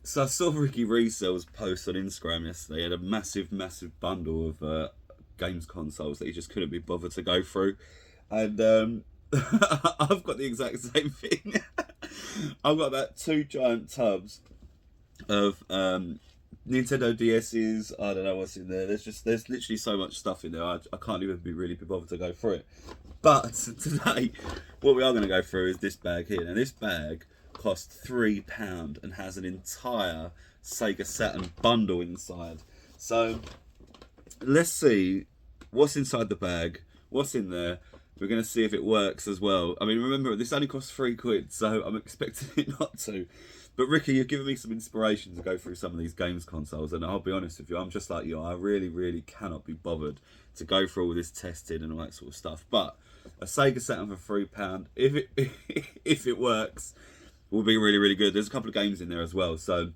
So I saw Ricky Resell's post on Instagram yesterday. He had a massive, massive bundle of games consoles that he just couldn't be bothered to go through. And I've got the exact same thing. I've got about two giant tubs of Nintendo DS's. I don't know what's in there. There's literally so much stuff in there. I can't even be bothered to go through it. But today, what we are going to go through is this bag here. Now this bag cost £3 and has an entire Sega Saturn bundle inside. So let's see what's inside the bag, what's in there. We're going to see if it works as well. I mean, remember, this only costs £3, so I'm expecting it not to. But Ricky, you've given me some inspiration to go through some of these games consoles, and I'll be honest with you, I'm just like you. I really, really cannot be bothered to go through all this testing and all that sort of stuff. But a Sega Saturn for £3, if it works, will be really, really good. There's a couple of games in there as well, so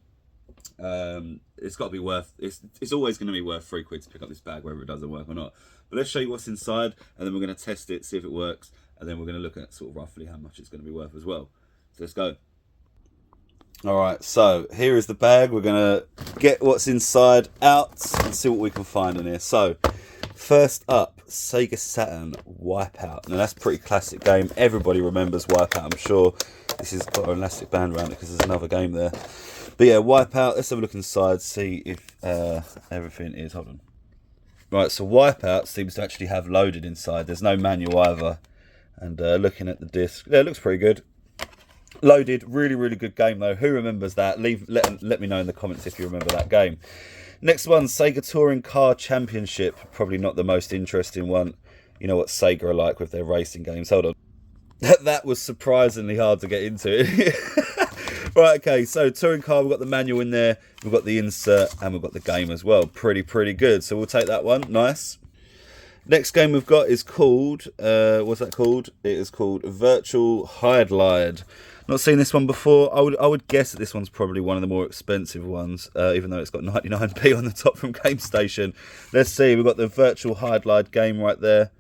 it's got to be worth. It's always going to be worth £3 to pick up this bag, whether it doesn't work or not. But let's show you what's inside, and then we're going to test it, see if it works, and then we're going to look at sort of roughly how much it's going to be worth as well. So let's go. All right, so here is the bag. We're going to get what's inside out and see what we can find in here. So first up, Sega Saturn Wipeout. Now that's a pretty classic game. Everybody remembers Wipeout, I'm sure. This has got an elastic band around it because there's another game there. But yeah, Wipeout. Let's have a look inside, see if everything is. Hold on. Right, so Wipeout seems to actually have loaded inside. There's no manual either. And looking at the disc, yeah, it looks pretty good. Loaded, really, really good game though. Who remembers that? Let me know in the comments if you remember that game. Next one, Sega Touring Car Championship. Probably not the most interesting one. You know what Sega are like with their racing games. Hold on. That was surprisingly hard to get into. Right, okay, so touring car, we've got the manual in there, we've got the insert, and we've got the game as well. Pretty good. So we'll take that one. Nice. Next game we've got is called, what's that called? It is called Virtual Hide. Not seen this one before. I would guess that this one's probably one of the more expensive ones, even though it's got 99p on the top from GameStation. Let's see, we've got the Virtual Hide game right there.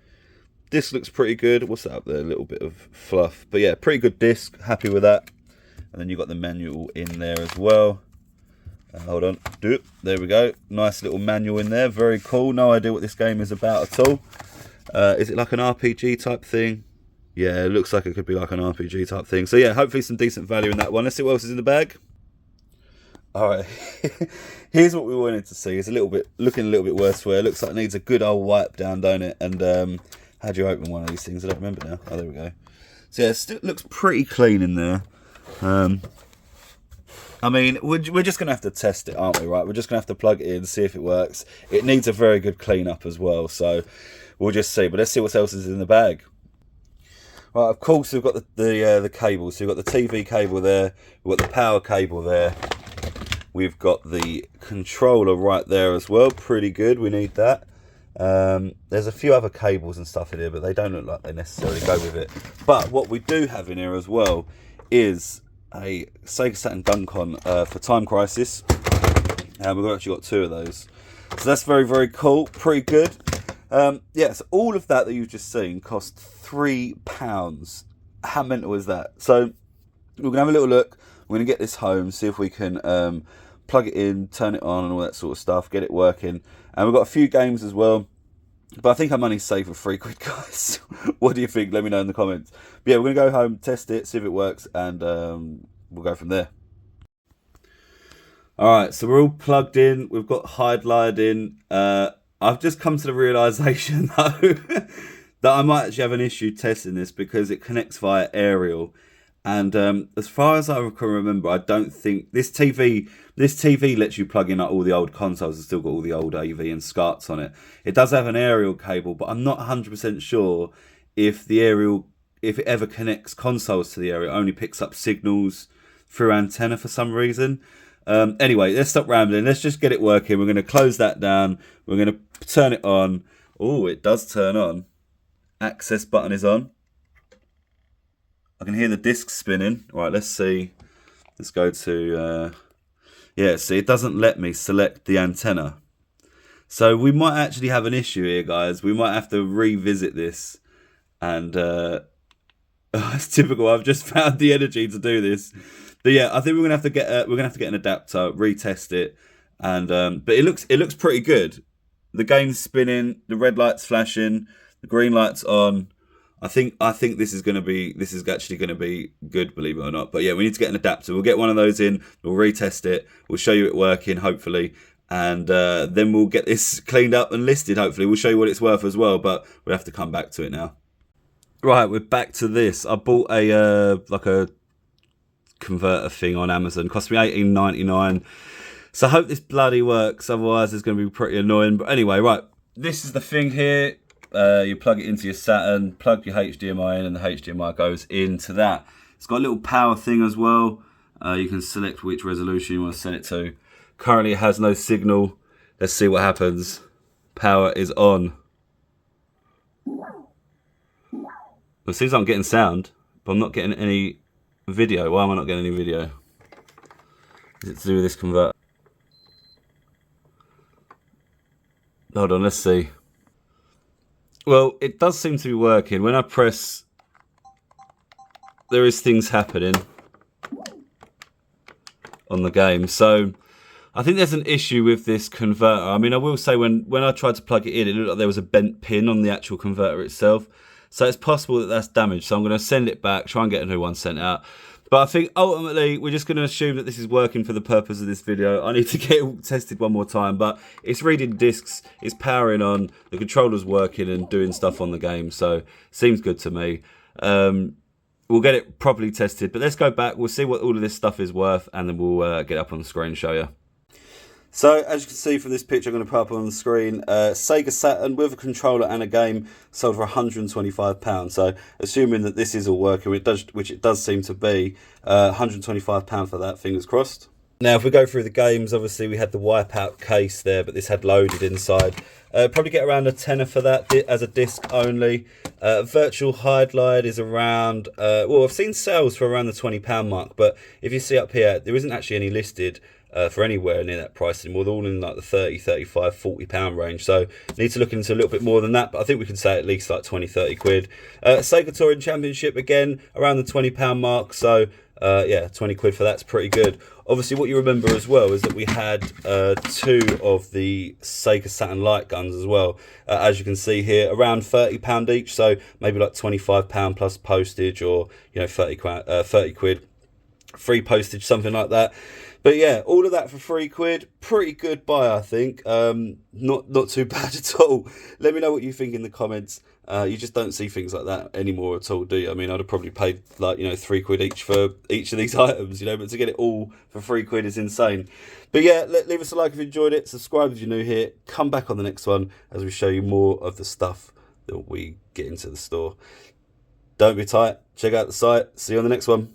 Disc looks pretty good. What's that up there? A little bit of fluff. But yeah, pretty good disc. Happy with that. And then you've got the manual in there as well. Hold on. There we go. Nice little manual in there. Very cool. No idea what this game is about at all. Is it like an RPG type thing? Yeah, it looks like it could be like an RPG type thing. So yeah, hopefully some decent value in that one. Let's see what else is in the bag. Alright. Here's what we wanted to see. It's looking a little bit worse for it. Looks like it needs a good old wipe down, don't it? And how do you open one of these things? I don't remember now. Oh, there we go. So yeah, it still looks pretty clean in there. I mean, we're just going to have to test it, aren't we, right? We're just going to have to plug it in, see if it works. It needs a very good clean up as well, so we'll just see. But let's see what else is in the bag. Right, of course, we've got the cables. So we've got the TV cable there, we've got the power cable there. We've got the controller right there as well, pretty good, we need that. There's a few other cables and stuff in here, but they don't look like they necessarily go with it. But what we do have in here as well is a Sega Saturn Gun-Con for Time Crisis, and we've actually got two of those, so that's very cool, pretty good. Yeah, so all of that you've just seen cost £3. How mental is that? So we're gonna have a little look. We're gonna get this home, see if we can plug it in, turn it on and all that sort of stuff, get it working. And we've got a few games as well, but I think our money's safe for £3, guys. What do you think? Let me know in the comments. But yeah, we're going to go home, test it, see if it works, and we'll go from there. Alright, so we're all plugged in. We've got Hide in. I've just come to the realisation, though, that I might actually have an issue testing this because it connects via aerial. And as far as I can remember, I don't think this TV lets you plug in like all the old consoles. It's still got all the old AV and SCARTs on it. It does have an aerial cable, but I'm not 100% sure if it ever connects consoles to the aerial. It only picks up signals through antenna for some reason. Anyway, let's stop rambling. Let's just get it working. We're going to close that down. We're going to turn it on. Oh, it does turn on. Access button is on. I can hear the disc spinning. Right, let's see. Let's go to... yeah, see, it doesn't let me select the antenna. So we might actually have an issue here, guys. We might have to revisit this. And it's typical. I've just found the energy to do this. But yeah, I think we're gonna have to get an adapter, retest it, and but it looks pretty good. The game's spinning, the red light's flashing, the green light's on. I think this is actually gonna be good, believe it or not. But yeah, we need to get an adapter. We'll get one of those in. We'll retest it. We'll show you it working, hopefully, and then we'll get this cleaned up and listed. Hopefully, we'll show you what it's worth as well. But we have to come back to it now. Right, we're back to this. I bought a like a converter thing on Amazon. It cost me $18.99. So I hope this bloody works. Otherwise, it's going to be pretty annoying. But anyway, right, this is the thing here. You plug it into your Saturn, plug your HDMI in, and the HDMI goes into that. It's got a little power thing as well. You can select which resolution you want to set it to. Currently, it has no signal. Let's see what happens. Power is on. It seems like I'm getting sound, but I'm not getting any video. Why am I not getting any video? Is it to do with this converter? Hold on, let's see. Well, it does seem to be working. When I press, there is things happening on the game. So I think there's an issue with this converter. I mean, I will say when I tried to plug it in, it looked like there was a bent pin on the actual converter itself. So it's possible that that's damaged. So I'm going to send it back, try and get a new one sent out. But I think ultimately we're just going to assume that this is working for the purpose of this video. I need to get it tested one more time. But it's reading discs, it's powering on, the controller's working and doing stuff on the game. So seems good to me. We'll get it properly tested. But let's go back. We'll see what all of this stuff is worth. And then we'll get it up on the screen and show you. So, as you can see from this picture I'm going to put up on the screen, SEGA Saturn with a controller and a game sold for £125. So, assuming that this is all working, which it does seem to be, £125 for that, fingers crossed. Now, if we go through the games, obviously we had the Wipeout case there, but this had loaded inside. Probably get around a tenner for that as a disc only. Virtual Highlight is around, well, I've seen sales for around the £20 mark, but if you see up here, there isn't actually any listed for anywhere near that price anymore. They're all in like the 30, 35, £40 range. So need to look into a little bit more than that, but I think we can say at least like 20, 30 quid. SEGA Touring Championship, again, around the £20 mark. So yeah, 20 quid for that's pretty good. Obviously, what you remember as well is that we had two of the SEGA Saturn light guns as well. As you can see here, around £30 each. So maybe like £25 plus postage, or, you know, 30 quid. Free postage, something like that. But yeah, all of that for 3 quid. Pretty good buy, I think. Not too bad at all. Let me know what you think in the comments. You just don't see things like that anymore at all, do you? I mean, I'd have probably paid like, you know, 3 quid each for each of these items, you know, but to get it all for 3 quid is insane. But yeah, leave us a like if you enjoyed it. Subscribe if you're new here. Come back on the next one as we show you more of the stuff that we get into the store. Don't be tight. Check out the site. See you on the next one.